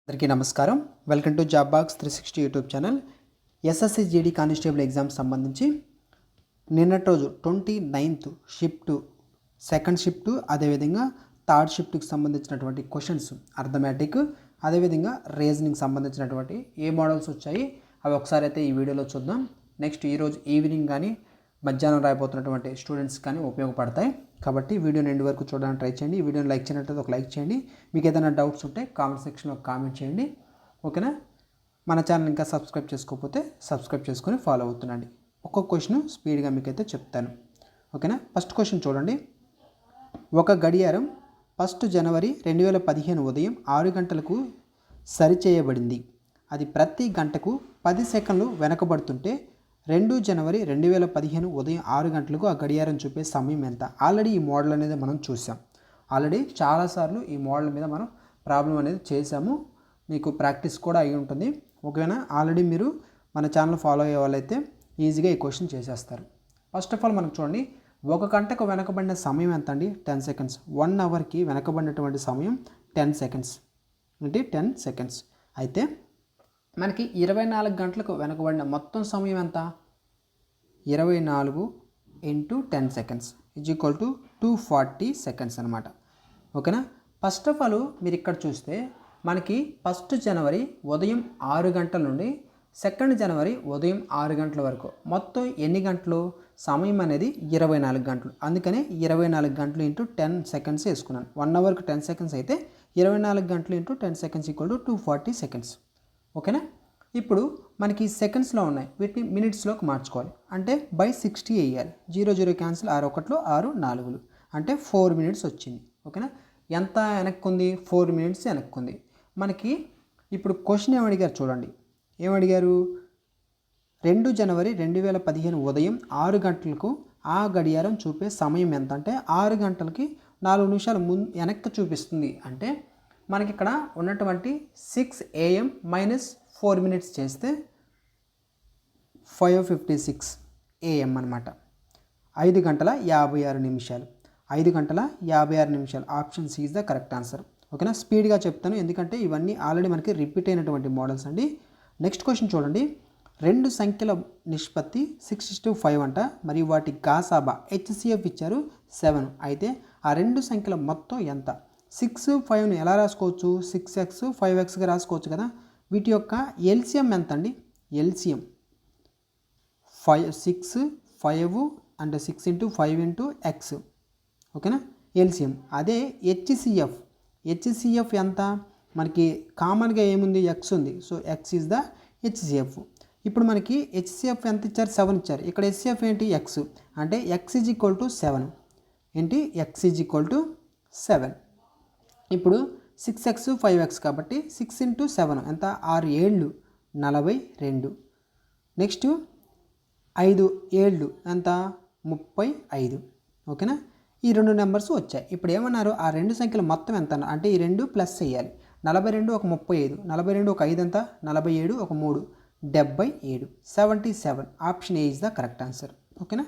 అందరికీ నమస్కారం. Welcome to job box 360 YouTube channel. SSC GD constable exam సంబంధించి నిన్నటి రోజు 29th షిఫ్ట్, సెకండ్ షిఫ్ట్, అదేవిధంగా థర్డ్ షిఫ్ట్కి సంబంధించినటువంటి క్వశ్చన్స్ అర్థమెటిక్, అదేవిధంగా రీజనింగ్ సంబంధించినటువంటి ఏ మోడల్స్ వచ్చాయి అవి ఒకసారి అయితే ఈ వీడియోలో చూద్దాం. నెక్స్ట్ ఈరోజు ఈవినింగ్ కానీ మధ్యాహ్నం రాయిపోతున్నటువంటి స్టూడెంట్స్ కానీ ఉపయోగపడతాయి కాబట్టి వీడియోని ఎండ్ వరకు చూడడానికి ట్రై చేయండి. ఈ వీడియోని లైక్ చేయనట్లయితే ఒక లైక్ చేయండి. మీకు ఏదైనా డౌట్స్ ఉంటే కామెంట్ సెక్షన్లో కామెంట్ చేయండి. ఓకేనా? మన ఛానల్ ఇంకా సబ్స్క్రైబ్ చేసుకోకపోతే సబ్స్క్రైబ్ చేసుకొని ఫాలో అవుతుండండి. ఒక్కొక్క క్వశ్చన్ స్పీడ్గా మీకైతే చెప్తాను. ఓకేనా? ఫస్ట్ క్వశ్చన్ చూడండి. ఒక గడియారం 1 జనవరి 2015 ఉదయం 6 గంటలకు సరిచేయబడింది. అది ప్రతి గంటకు 10 సెకండ్లు వెనకబడుతుంటే 2 జనవరి 2015 ఉదయం 6 గంటలకు ఆ గడియారం చూపే సమయం ఎంత? ఆల్రెడీ ఈ మోడల్ అనేది మనం చూసాం. ఆల్రెడీ చాలాసార్లు ఈ మోడల్ మీద మనం ప్రాబ్లం అనేది చేసాము. మీకు ప్రాక్టీస్ కూడా అయి ఉంటుంది. ఓకేనా? ఆల్రెడీ మీరు మన ఛానల్ ఫాలో అయ్యే వాళ్ళైతే ఈజీగా ఈ క్వశ్చన్ చేసేస్తారు. ఫస్ట్ ఆఫ్ ఆల్ మనకు చూడండి, 1 గంటకు వెనకబడిన సమయం ఎంత అండి? 10 సెకండ్స్. 1 అవర్కి వెనకబడినటువంటి సమయం 10 సెకండ్స్. అంటే 10 సెకండ్స్. అయితే మనకి 24 గంటలకు వెనకబడిన మొత్తం సమయం ఎంత? 24 × 10 సెకండ్స్ = 240 సెకండ్స్ అనమాట. ఓకేనా? ఫస్ట్ ఆఫ్ ఆల్ మీరు ఇక్కడ చూస్తే మనకి 1 జనవరి ఉదయం 6 గంటల నుండి 2 జనవరి ఉదయం 6 గంటల వరకు మొత్తం ఎన్ని గంటలు? సమయం అనేది 24 గంటలు. అందుకనే 24 గంటలు × 10 సెకండ్స్ వేసుకున్నాను. 1 అవర్కి 10 సెకండ్స్ అయితే 24 గంటలు × 10 సెకండ్స్ = 240 సెకండ్స్. ఓకేనా? ఇప్పుడు మనకి సెకండ్స్లో ఉన్నాయి, వీటిని మినిట్స్లోకి మార్చుకోవాలి. అంటే బై 60 వేయాలి. 0 0 క్యాన్సిల్, 6 1 6 4 అంటే 4 మినిట్స్ వచ్చింది. ఓకేనా? ఎంత వెనక్కుంది? 4 మినిట్స్ వెనక్కుంది. మనకి ఇప్పుడు క్వశ్చన్ ఏమడిగారు చూడండి. ఏమడిగారు? 2 జనవరి 2015 ఉదయం 6 గంటలకు ఆ గడియారం చూపే సమయం ఎంత అంటే 6 గంటలకి 4 నిమిషాలు వెనక్కి చూపిస్తుంది. అంటే మనకి ఇక్కడ ఉన్నటువంటి 6 AM - 4 మినిట్స్ చేస్తే 5:56 AM అనమాట. 5 గంటల 56 నిమిషాలు. 5 గంటల 56 నిమిషాలు. Option C is the correct answer. ఓకేనా? స్పీడ్గా చెప్తాను ఎందుకంటే ఇవన్నీ ఆల్రెడీ మనకి రిపీట్ అయినటువంటి మోడల్స్ అండి. నెక్స్ట్ క్వశ్చన్ చూడండి. 2 సంఖ్యల నిష్పత్తి 6:5 అంట, మరియు వాటి గాసాబా HCF ఇచ్చారు 7. అయితే ఆ 2 సంఖ్యల మొత్తం ఎంత? 6 5ను ఎలా రాసుకోవచ్చు? 6x 5xగా రాసుకోవచ్చు కదా. వీటి యొక్క ఎల్సిఎం ఎంత అండి? ఎల్సిఎం 6 5 అంటే 6 × 5 × x. ఓకేనా? ఎల్సిఎం. అదే హెచ్సిఎఫ్ ఎంత? మనకి కామన్గా ఏముంది? x ఉంది. So x is the HCF. ఇప్పుడు మనకి హెచ్సిఎఫ్ ఎంత ఇచ్చారు? 7 ఇచ్చారు. ఇక్కడ హెచ్సిఎఫ్ ఏంటి? x. అంటే x = 7. ఏంటి? x = 7. ఇప్పుడు 6x 5x కాబట్టి 6 × 7 ఎంత? 6 7 42. నెక్స్ట్ 5 7 ఎంత? 35. ఓకేనా? ఈ 2 నెంబర్స్ వచ్చాయి. ఇప్పుడు ఏమన్నారు? ఆ 2 సంఖ్యలు మొత్తం ఎంత అంటే ఈ 2 ప్లస్ చేయాలి. 42 ఒక 35, 42 ఒక 5 ఎంత? 47 ఒక 3 77. 77. Option A is the correct answer. ఓకేనా?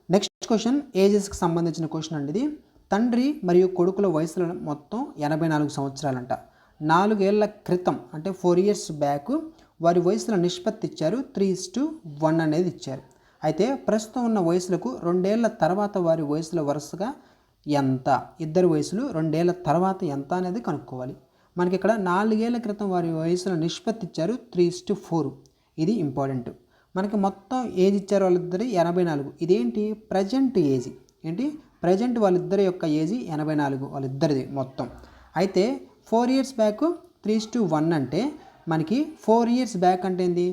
నెక్స్ట్ క్వశ్చన్ ఏజెస్కి సంబంధించిన క్వశ్చన్ అండి ఇది. తండ్రి మరియు కొడుకుల వయసులో మొత్తం 84 సంవత్సరాలంట. 4 ఏళ్ల క్రితం అంటే 4 ఇయర్స్ బ్యాక్ వారి వయసుల నిష్పత్తి ఇచ్చారు 3:1 అనేది ఇచ్చారు. అయితే ప్రస్తుతం ఉన్న వయసులకు 2 ఏళ్ల తర్వాత వారి వయసుల వరుసగా ఎంత? ఇద్దరు వయసులు 2 ఏళ్ల తర్వాత ఎంత అనేది కనుక్కోవాలి. మనకి ఇక్కడ 4 ఏళ్ల క్రితం వారి వయసుల నిష్పత్తి ఇచ్చారు 3:4. ఇది ఇంపార్టెంట్. మనకి మొత్తం ఏజ్ ఇచ్చారు వాళ్ళిద్దరి 84. ఇదేంటి? Present age. ఏంటి? ప్రజెంట్ వాళ్ళిద్దరి యొక్క ఏజ్ 84 వాళ్ళిద్దరిది మొత్తం. అయితే 4 ఇయర్స్ బ్యాక్ 3:1 అంటే మనకి 4 ఇయర్స్ బ్యాక్ అంటే ఏంది?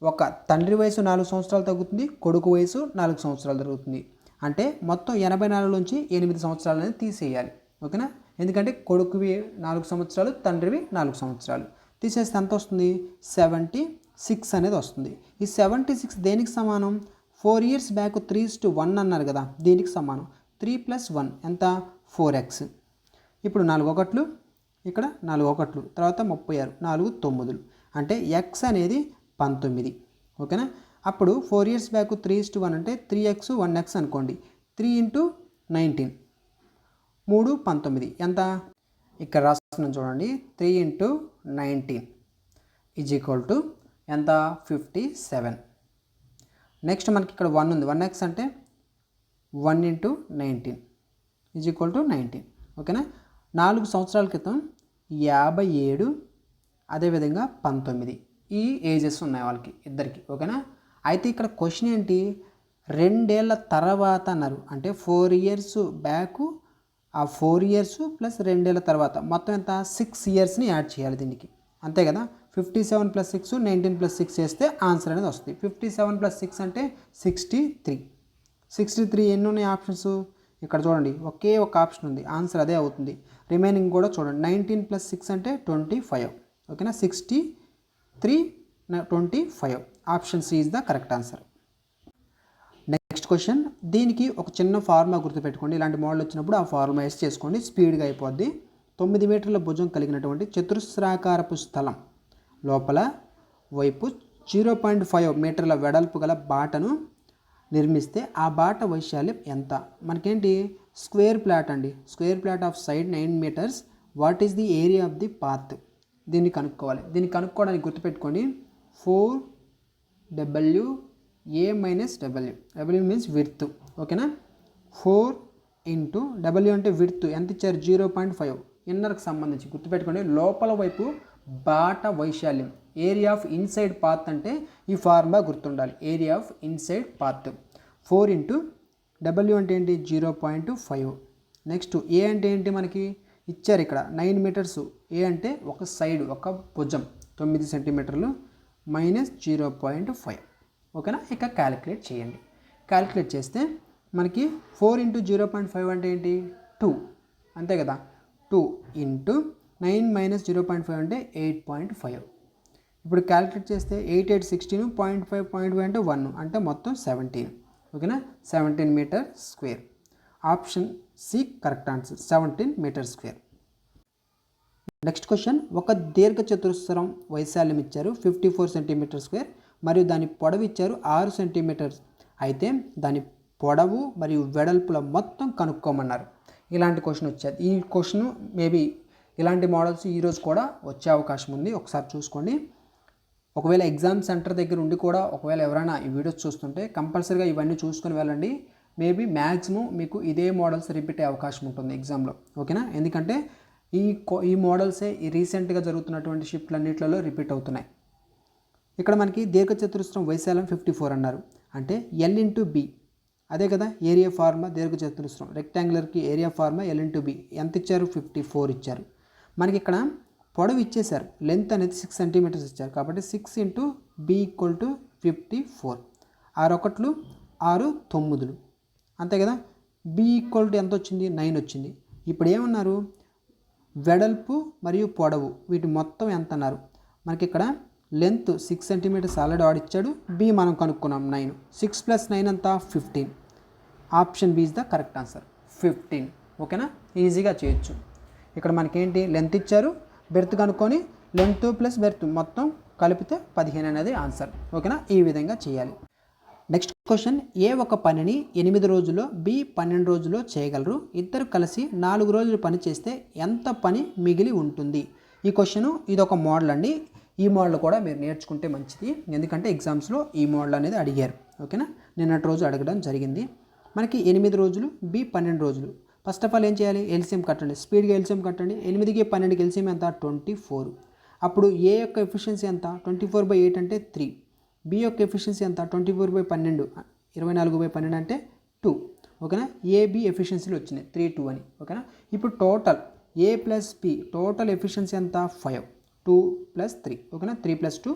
ఒక తండ్రి వయసు 4 సంవత్సరాలు తగ్గుతుంది, కొడుకు వయసు 4 సంవత్సరాలు తగ్గుతుంది. అంటే మొత్తం 84 నుంచి 8 సంవత్సరాలు అనేది తీసేయాలి. ఓకేనా? ఎందుకంటే కొడుకువి 4 సంవత్సరాలు, తండ్రివి 4 సంవత్సరాలు. తీసేస్తే ఎంత వస్తుంది? 76 అనేది వస్తుంది. ఈ 76 దేనికి సమానం? 4 ఇయర్స్ బ్యాక్ 3:1 అన్నారు కదా, దీనికి సమానం. 3 + 1 ఎంత? 4x. ఇప్పుడు 4 1లు, ఇక్కడ 4 1లు, తర్వాత 36, 4 9. అంటే x అనేది 19. ఓకేనా? అప్పుడు 4 ఇయర్స్ బ్యాక్ 3:1 అంటే 3x 1x అనుకోండి. 3 × 19 3 19 ఎంత? ఇక్కడ రాస్తున్నాను చూడండి. 3 × 19 ఈజ్ ఈక్వల్ టు ఎంత 57. నెక్స్ట్ మనకి ఇక్కడ 1 ఉంది, 1x అంటే 1 × 19 ఈజ్ ఈక్వల్ టు 19. ఓకేనా. 4 సంవత్సరాల క్రితం 57, అదేవిధంగా 19 ఈ ఏజెస్ ఉన్నాయి వాళ్ళకి ఇద్దరికి. ఓకేనా. అయితే ఇక్కడ క్వశ్చన్ ఏంటి, 2 ఏళ్ల తర్వాత అన్నారు, అంటే 4 ఇయర్స్ బ్యాక్, ఆ 4 ఇయర్స్ ప్లస్ 2 ఏళ్ల తర్వాత మొత్తం ఎంత 6 ఇయర్స్ని యాడ్ చేయాలి దీనికి, అంతే కదా. 57 + 6 19 + 6 చేస్తే ఆన్సర్ అనేది వస్తుంది. 57 + 6 అంటే 63. 63 ఎన్ని ఉన్నాయి ఆప్షన్స్ ఇక్కడ చూడండి, ఒకే ఒక ఆప్షన్ ఉంది, ఆన్సర్ అదే అవుతుంది. రిమైనింగ్ కూడా చూడండి, 19 + 6 అంటే 25. ఓకేనా. 63 25 option C is the correct answer. Next question, దీనికి ఒక చిన్న ఫార్ములా గుర్తుపెట్టుకోండి. ఇలాంటి మోడల్ వచ్చినప్పుడు ఆ ఫార్ములా వేసి చేసుకోండి, స్పీడ్గా అయిపోద్ది. 9 మీటర్ల భుజం కలిగినటువంటి చతురస్రాకారపు స్థలం లోపల వైపు 0.5 మీటర్ల వెడల్పు గల బాటను నిర్మిస్తే ఆ బాట వైశాల్యం ఎంత? మనకేంటి స్క్వేర్ ప్లాట్ అండి, square plot of side 9 meters. What is the area of the path? దీన్ని కనుక్కోవాలి. దీన్ని కనుక్కోవడానికి గుర్తుపెట్టుకోండి 4WA - W. W means width. ఓకేనా. 4 × W అంటే విడ్త్ ఎంత ఇచ్చారు 0.5, ఇన్నర్కి సంబంధించి గుర్తుపెట్టుకోండి. లోపల వైపు బాట వైశాల్యం, ఏరియా ఆఫ్ ఇన్సైడ్ పాత్ అంటే ఈ ఫార్ములా గుర్తుండాలి, area of inside path. 4 × W అంటే ఏంటి 0.5. నెక్స్ట్ ఏ అంటే ఏంటి మనకి ఇచ్చారు ఇక్కడ 9 meters. ఏ అంటే ఒక సైడ్, ఒక భుజం 9 centimeters -0.5. ఓకేనా. ఇక క్యాలిక్యులేట్ చేయండి. క్యాలిక్యులేట్ చేస్తే మనకి 4 × 0.5 అంటే ఏంటి 2, అంతే కదా. 2 × 9 - 0.5 అంటే 8.5. ఇప్పుడు క్యాలిక్యులేట్ చేస్తే 8 8 16, 0.5 అంటే 1, అంటే మొత్తం 17. ఓకేనా. 17 meters². Option C correct answer, 17 meters². Next question, ఒక దీర్ఘ చతురస్రం వైశాల్యం ఇచ్చారు 54 cm², మరియు దాని పొడవు ఇచ్చారు 6 cm. అయితే దాని పొడవు మరియు వెడల్పుల మొత్తం కనుక్కోమన్నారు. ఇలాంటి క్వశ్చన్ వచ్చేది. ఈ క్వశ్చన్ మేబీ ఇలాంటి మోడల్స్ ఈరోజు కూడా వచ్చే అవకాశం ఉంది, ఒకసారి చూసుకోండి. ఒకవేళ ఎగ్జామ్ సెంటర్ దగ్గర ఉండి కూడా ఒకవేళ ఎవరైనా ఈ వీడియోస్ చూస్తుంటే కంపల్సరీగా ఇవన్నీ చూసుకొని వెళ్ళండి. మేబీ మ్యాక్సిమం మీకు ఇదే మోడల్స్ రిపీట్ అయ్యే అవకాశం ఉంటుంది ఎగ్జామ్లో. ఓకేనా. ఎందుకంటే ఈ మోడల్సే ఈ రీసెంట్గా జరుగుతున్నటువంటి షిఫ్ట్లన్నింటిలో రిపీట్ అవుతున్నాయి. ఇక్కడ మనకి దీర్ఘచతురస్రం వైశాల్యం 54 అన్నారు, అంటే L × B, అదే కదా ఏరియా ఫార్ములా. దీర్ఘచతురస్రం రెక్టాంగులర్కి ఏరియా ఫార్ములా L × B. ఎంత ఇచ్చారు 54 ఇచ్చారు. మనకి ఇక్కడ పొడవు ఇచ్చేసారు, లెంత్ అనేది 6 centimeters ఇచ్చారు, కాబట్టి 6 × B = 54. 6 1 6 9, అంతే కదా. B = ఎంత వచ్చింది 9 వచ్చింది. ఇప్పుడు ఏమన్నారు, వెడల్పు మరియు పొడవు వీటి మొత్తం ఎంత అన్నారు. మనకి ఇక్కడ లెంత్ 6 centimeters ఆల్రెడీ ఆడిచ్చాడు, B మనం కనుక్కున్నాం 9. 6 + 9 అంతా 15. Option B is the correct answer, 15. ఓకేనా. ఈజీగా చేయొచ్చు. ఇక్కడ మనకేంటి లెంత్ ఇచ్చారు, బెర్త్ కనుక్కొని లెంత్ ప్లస్ బెర్త్ మొత్తం కలిపితే 15 అనేది ఆన్సర్. ఓకేనా. ఈ విధంగా చేయాలి. నెక్స్ట్ క్వశ్చన్, ఏ ఒక పనిని 8 రోజుల్లో, B 12 రోజుల్లో చేయగలరు. ఇద్దరు కలిసి 4 రోజులు పని చేస్తే ఎంత పని మిగిలి ఉంటుంది? ఈ క్వశ్చన్ ఇది ఒక మోడల్ అండి. ఈ మోడల్ కూడా మీరు నేర్చుకుంటే మంచిది, ఎందుకంటే ఎగ్జామ్స్లో ఈ మోడల్ అనేది అడిగారు. ఓకేనా. నిన్నటి రోజు అడగడం జరిగింది. మనకి 8 రోజులు, B 12 రోజులు. ఫస్ట్ ఆఫ్ ఆల్ ఏం చేయాలి, ఎల్సిఎం కట్టండి, స్పీడ్గా ఎల్సిఎం కట్టండి. 8కి 12కి ఎల్సిఎం ఎంత 24. అప్పుడు ఏ యొక్క ఎఫిషియన్సీ ఎంత 24/8 అంటే 3. B యొక్క ఎఫిషియన్సీ ఎంత 24/12, 24/12 అంటే 2. ఓకేనా. AB ఎఫిషియన్సీలు వచ్చినాయి 3 2 అని. ఓకేనా. ఇప్పుడు total A + B total efficiency ఎంత 5. 2 + 3. ఓకేనా. 3 + 2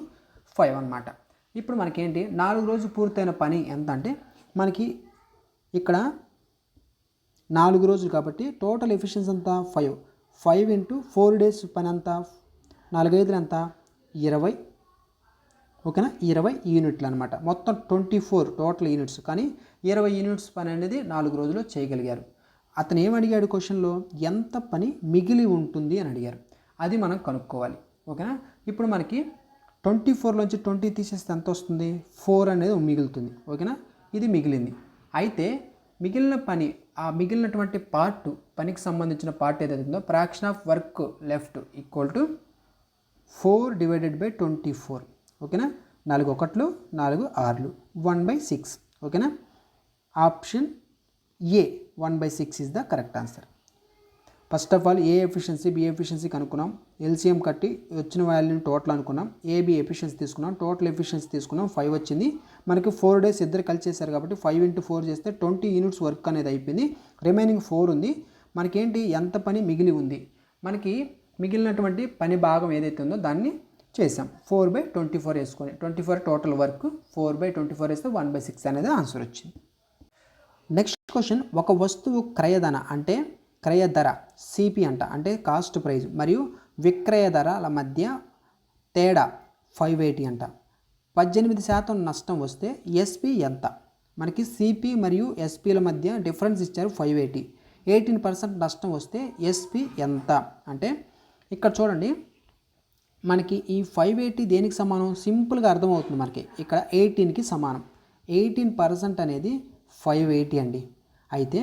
5 అనమాట. ఇప్పుడు మనకేంటి 4 రోజులు పూర్తయిన పని ఎంత అంటే మనకి ఇక్కడ 4 రోజులు కాబట్టి టోటల్ ఎఫిషియన్సీ ఎంత 5. 5 × 4 days పని అంతా 4 5 ఎంత 20. ఓకేనా. 20 యూనిట్లు అనమాట. మొత్తం 24 టోటల్ యూనిట్స్, కానీ 20 యూనిట్స్ పని అనేది 4 రోజుల్లో చేయగలిగారు. అతను ఏమడిగాడు క్వశ్చన్లో, ఎంత పని మిగిలి ఉంటుంది అని అడిగారు. అది మనం కనుక్కోవాలి. ఓకేనా. ఇప్పుడు మనకి 24లోంచి 20 తీసేస్తే ఎంత వస్తుంది 4 అనేది మిగులుతుంది. ఓకేనా. ఇది మిగిలింది. అయితే మిగిలిన పని, ఆ మిగిలినటువంటి పార్ట్, పనికి సంబంధించిన పార్ట్ ఏదైతే ఉందో ఫ్రాక్షన్ ఆఫ్ వర్క్ లెఫ్ట్ = 4/24 ఓకేనా. 4 1లు 4 6లు 1/6 ఓకేనా. Option A 1/6 is the correct answer. First of all A efficiency B efficiency కనుక్కున్నాం, ఎల్సిఎం కట్టి వచ్చిన వాల్యూని టోటల్ అనుకున్నాం, ఏబి ఎఫిషియన్సీ తీసుకున్నాం, టోటల్ ఎఫిషియన్సీ తీసుకున్నాం, 5 వచ్చింది. మనకి 4 days ఇద్దరు కలిసి చేశారు కాబట్టి 5 × 4 చేస్తే 20 units వర్క్ అనేది అయిపోయింది. రిమైనింగ్ 4 ఉంది. మనకేంటి ఎంత పని మిగిలి ఉంది, మనకి మిగిలినటువంటి పని భాగం ఏదైతే ఉందో దాన్ని చేసాం. 4/24 వేసుకొని 24 టోటల్ వర్క్, 4/24 వేస్తే 1/6 అనేది ఆన్సర్ వచ్చింది. నెక్స్ట్ క్వశ్చన్, ఒక వస్తువు క్రయధన అంటే క్రయ ధర సిపి అంటే కాస్ట్ ప్రైజ్ మరియు విక్రయ ధరల మధ్య తేడా 580 అంట. 18% నష్టం వస్తే ఎస్పి ఎంత? మనకి సిపి మరియు ఎస్పీల మధ్య డిఫరెన్స్ ఇచ్చారు 580. 18% నష్టం వస్తే ఎస్పి ఎంత అంటే ఇక్కడ చూడండి, మనకి ఈ 580 దేనికి సమానం? సింపుల్గా అర్థమవుతుంది మనకి. ఇక్కడ 18కి సమానం. 18% అనేది 580 అండి. అయితే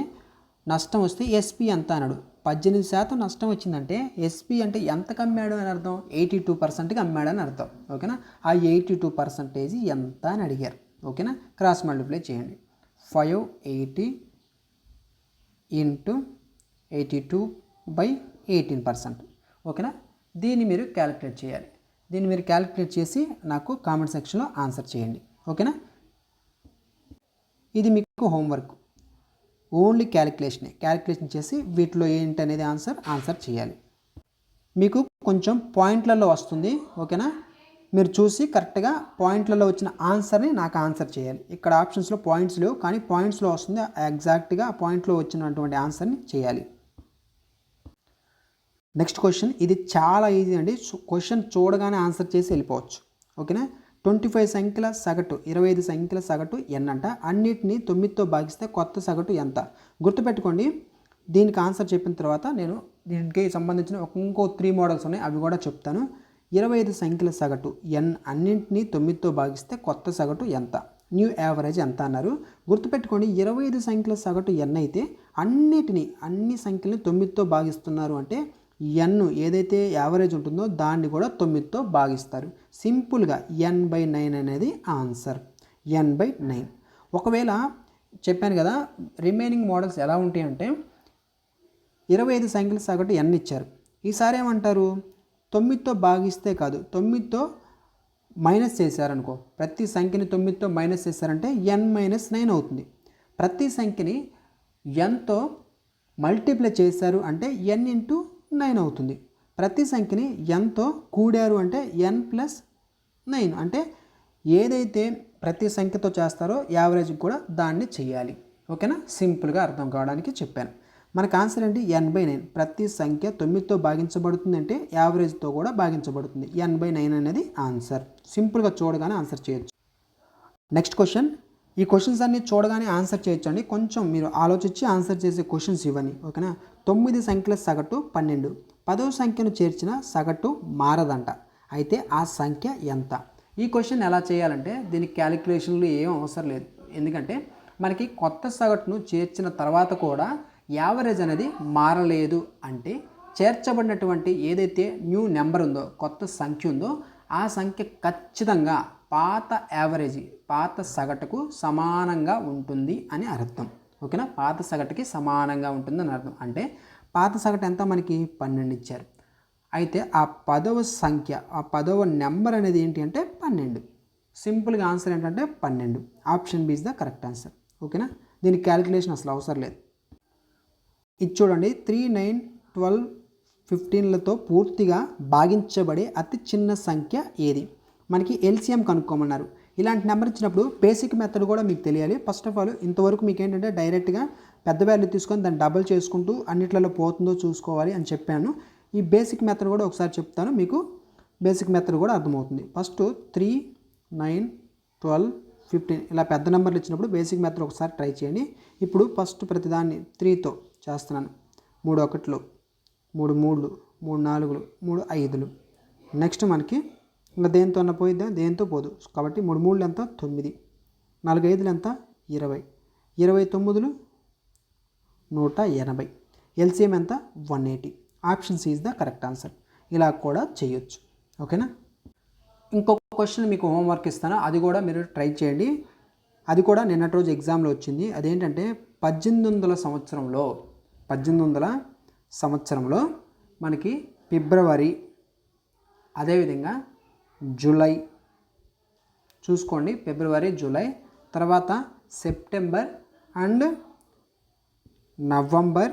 నష్టం వస్తే ఎస్పి ఎంత అన్నాడు. 18% నష్టం వచ్చిందంటే ఎస్పి అంటే ఎంతకు అమ్మాడు అని అర్థం? 82%కి అమ్మాడు అని అర్థం ఓకేనా. ఆ 82% ఎంత అని అడిగారు ఓకేనా. క్రాస్ మల్టిప్లై చేయండి. 580 × 82/18% ఓకేనా. దీన్ని మీరు క్యాలిక్యులేట్ చేయాలి. దీన్ని మీరు క్యాలిక్యులేట్ చేసి నాకు కామెంట్ సెక్షన్లో ఆన్సర్ చేయండి ఓకేనా. ఇది మీకు హోంవర్క్, ఓన్లీ క్యాలిక్యులేషన్ చేసి వీటిలో ఏంటనేది ఆన్సర్ చేయాలి. మీకు కొంచెం పాయింట్లలో వస్తుంది ఓకేనా. మీరు చూసి కరెక్ట్గా పాయింట్లలో వచ్చిన ఆన్సర్ని నాకు ఆన్సర్ చేయాలి. ఇక్కడ ఆప్షన్స్లో పాయింట్స్ లేవు, కానీ పాయింట్స్లో వస్తుంది. ఎగ్జాక్ట్గా ఆ పాయింట్లో వచ్చినటువంటి ఆన్సర్ని చేయాలి. నెక్స్ట్ క్వశ్చన్, ఇది చాలా ఈజీ అండి. క్వశ్చన్ చూడగానే ఆన్సర్ చేసి వెళ్ళిపోవచ్చు ఓకేనా. 25 సంఖ్యల సగటు 25 సంఖ్యల సగటు n అంట. అన్నిటిని 9తో భాగిస్తే కొత్త సగటు ఎంత? గుర్తుపెట్టుకోండి. దీనికి ఆన్సర్ చెప్పిన తర్వాత నేను దీనికి సంబంధించిన ఇంకో 3 మోడల్స్ ఉన్నాయి, అవి కూడా చెప్తాను. 25 సంఖ్యల సగటు n అన్నింటినీ 9తో భాగిస్తే కొత్త సగటు ఎంత? న్యూ యావరేజ్ ఎంత అన్నారు. గుర్తుపెట్టుకోండి, 25 సంఖ్యల సగటు n అయితే అన్ని సంఖ్యలను 9తో భాగిస్తున్నారు అంటే n ఏదైతే యావరేజ్ ఉంటుందో దాన్ని కూడా 9తో భాగిస్తారు. సింపుల్గా n/9 అనేది ఆన్సర్. n/9. ఒకవేళ చెప్పాను కదా, రిమైనింగ్ మోడల్స్ ఎలా ఉంటాయి అంటే 25 సంఖ్యల సగటు n ఇచ్చారు. ఈసారి ఏమంటారు? 9తో భాగిస్తే కాదు, 9తో మైనస్ చేశారనుకో. ప్రతి సంఖ్యని 9తో మైనస్ చేశారంటే n-9 అవుతుంది. ప్రతి సంఖ్యని nతో మల్టిప్లై చేశారు అంటే n × 9 అవుతుంది. ప్రతి సంఖ్యని nతో కూడారు అంటే n+9 అంటే ఏదైతే ప్రతి సంఖ్యతో చేస్తారో యావరేజ్ కూడా దాన్ని చేయాలి ఓకేనా. సింపుల్గా అర్థం కావడానికి చెప్పాను. మనకు ఆన్సర్ ఏంటి? n/9. ప్రతి సంఖ్య 9తో భాగించబడుతుంది అంటే యావరేజ్తో కూడా భాగించబడుతుంది. n/9 అనేది ఆన్సర్. సింపుల్గా చూడగానే ఆన్సర్ చేయొచ్చు. నెక్స్ట్ క్వశ్చన్, ఈ క్వశ్చన్స్ అన్ని చూడగానే ఆన్సర్ చేయొచ్చు అండి. కొంచెం మీరు ఆలోచించి ఆన్సర్ చేసే క్వశ్చన్స్ ఇవన్నీ ఓకేనా. 9 సంఖ్యల సగటు 12. 10వ సంఖ్యను చేర్చిన సగటు మారదంట. అయితే ఆ సంఖ్య ఎంత? ఈ క్వశ్చన్ ఎలా చేయాలంటే దీనికి క్యాలిక్యులేషన్లు ఏం అవసరం లేదు. ఎందుకంటే మనకి కొత్త సగటును చేర్చిన తర్వాత కూడా యావరేజ్ అనేది మారలేదు అంటే చేర్చబడినటువంటి ఏదైతే న్యూ నెంబర్ ఉందో, కొత్త సంఖ్య ఉందో, ఆ సంఖ్య ఖచ్చితంగా పాత యావరేజ్, పాత సగటుకు సమానంగా ఉంటుంది అని అర్థం ఓకేనా. పాత సగటుకి సమానంగా ఉంటుందని అర్థం. అంటే పాత సగటు ఎంత? మనకి 12 ఇచ్చారు. అయితే ఆ 10వ సంఖ్య, ఆ 10వ నెంబర్ అనేది ఏంటి అంటే 12. సింపుల్గా ఆన్సర్ ఏంటంటే 12. Option B is the correct answer ఓకేనా. దీనికి క్యాలిక్యులేషన్ అసలు అవసరం లేదు. ఇది చూడండి, 3, 9, 12, 15లతో పూర్తిగా భాగించబడే అతి చిన్న సంఖ్య ఏది? మనకి ఎల్సిఎం కనుక్కోమన్నారు. ఇలాంటి నెంబర్ ఇచ్చినప్పుడు బేసిక్ మెథడ్ కూడా మీకు తెలియాలి. ఫస్ట్ ఆఫ్ ఆల్ ఇంతవరకు మీకు ఏంటంటే డైరెక్ట్గా పెద్ద వాల్యూ తీసుకొని దాన్ని డబుల్ చేసుకుంటూ అన్నిట్లలో పోతుందో చూసుకోవాలి అని చెప్పాను. ఈ బేసిక్ మెథడ్ కూడా ఒకసారి చెప్తాను, మీకు బేసిక్ మెథడ్ కూడా అర్థమవుతుంది. ఫస్ట్ 3, 9, 12, 15 ఇలా పెద్ద నెంబర్లు ఇచ్చినప్పుడు బేసిక్ మెథడ్ ఒకసారి ట్రై చేయండి. ఇప్పుడు ఫస్ట్ ప్రతిదాన్ని 3తో చేస్తున్నాను. 3 1లు, 3 3లు, 3 4లు, 3 5లు. నెక్స్ట్ మనకి ఇంకా దేంతో అన్న పోయిద్దా? దేంతో పోదు కాబట్టి 3 3లు ఎంత? 9, 4 5లు ఎంత? 20, 29లు 180. ఎల్సిఎం ఎంత? 180. Option C is the correct answer. ఇలా కూడా చేయొచ్చు ఓకేనా. ఇంకొక క్వశ్చన్ మీకు హోంవర్క్ ఇస్తాను, అది కూడా మీరు ట్రై చేయండి. అది కూడా నిన్నటి రోజు ఎగ్జామ్లో వచ్చింది. అదేంటంటే 1800 సంవత్సరంలో మనకి ఫిబ్రవరి, అదేవిధంగా జూలై చూసుకోండి, ఫిబ్రవరి జూలై, తర్వాత సెప్టెంబర్ అండ్ నవంబర్,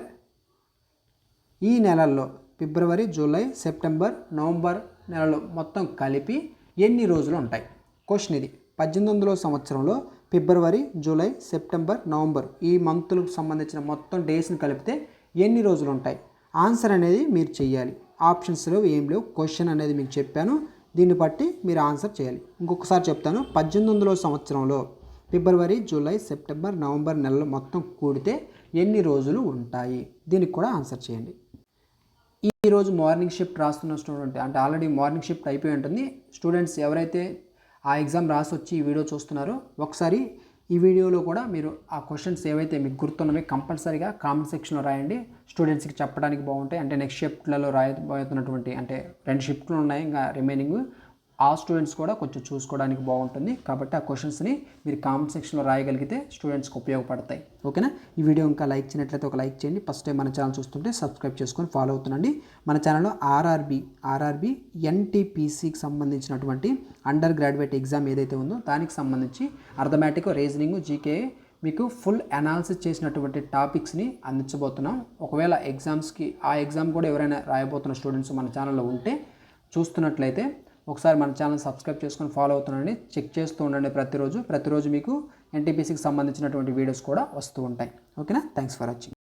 ఈ నెలల్లో ఫిబ్రవరి జూలై సెప్టెంబర్ నవంబర్ నెలలు మొత్తం కలిపి ఎన్ని రోజులు ఉంటాయి? క్వశ్చన్ ఇది. 1800 సంవత్సరంలో ఫిబ్రవరి జూలై సెప్టెంబర్ నవంబర్ ఈ మంత్లకు సంబంధించిన మొత్తం డేస్ని కలిపితే ఎన్ని రోజులు ఉంటాయి? ఆన్సర్ అనేది మీరు చేయాలి. ఆప్షన్స్లో ఏం లేవు, క్వశ్చన్ అనేది మీకు చెప్పాను, దీన్ని బట్టి మీరు ఆన్సర్ చేయాలి. ఇంకొకసారి చెప్తాను. 1800 సంవత్సరంలో ఫిబ్రవరి జూలై సెప్టెంబర్ నవంబర్ నెలలు మొత్తం కూడితే ఎన్ని రోజులు ఉంటాయి? దీనికి కూడా ఆన్సర్ చేయండి. ఈరోజు మార్నింగ్ షిఫ్ట్ రాస్తున్న స్టూడెంట్, అంటే ఆల్రెడీ మార్నింగ్ షిఫ్ట్ అయిపోయి ఉంటుంది. స్టూడెంట్స్ ఎవరైతే ఆ ఎగ్జామ్ రాసి వచ్చి ఈ వీడియో చూస్తున్నారో ఒకసారి ఈ వీడియోలో కూడా మీరు ఆ క్వశ్చన్స్ ఏవైతే మీకు గుర్తున్నవి కంపల్సరీగా కామెంట్ సెక్షన్లో రాయండి. స్టూడెంట్స్కి చెప్పడానికి బాగుంటాయి. అంటే నెక్స్ట్ షిఫ్ట్లలో రాయబోతున్నటువంటి, అంటే 2 షిఫ్ట్లు ఉన్నాయి ఇంకా రిమైనింగ్, ఆ స్టూడెంట్స్ కూడా కొంచెం చూసుకోవడానికి బాగుంటుంది. కాబట్టి ఆ క్వశ్చన్స్ని మీరు కామెంట్ సెక్షన్లో రాయగలిగితే స్టూడెంట్స్కి ఉపయోగపడతాయి. ఓకేనా. ఈ వీడియో ఇంకా లైక్ చేయనట్లయితే ఒక లైక్ చేయండి. ఫస్ట్ టైం మన ఛానల్ చూస్తుంటే సబ్స్క్రైబ్ చేసుకొని ఫాలో అవుతుండండి. మన ఛానల్లో ఆర్ఆర్బి ఎన్టీపీసీకి సంబంధించినటువంటి అండర్ గ్రాడ్యుయేట్ ఎగ్జామ్ ఏదైతే ఉందో దానికి సంబంధించి అర్థమెటిక్, రీజనింగ్, జీకే మీకు ఫుల్ అనాలిసిస్ చేసినటువంటి టాపిక్స్ని అందించబోతున్నాం. ఒకవేళ ఎగ్జామ్స్కి ఆ ఎగ్జామ్ కూడా ఎవరైనా రాయబోతున్న స్టూడెంట్స్ మన ఛానల్లో ఉంటే చూస్తున్నట్లయితే ఒకసారి మన ఛానల్ సబ్స్క్రైబ్ చేసుకొని ఫాలో అవుతుండండి. చెక్ చేస్తూ ఉండండి ప్రతిరోజు మీకు ఎన్టీపీసీకి సంబంధించినటువంటి వీడియోస్ కూడా వస్తూ ఉంటాయి. ఓకేనా. Thanks for watching.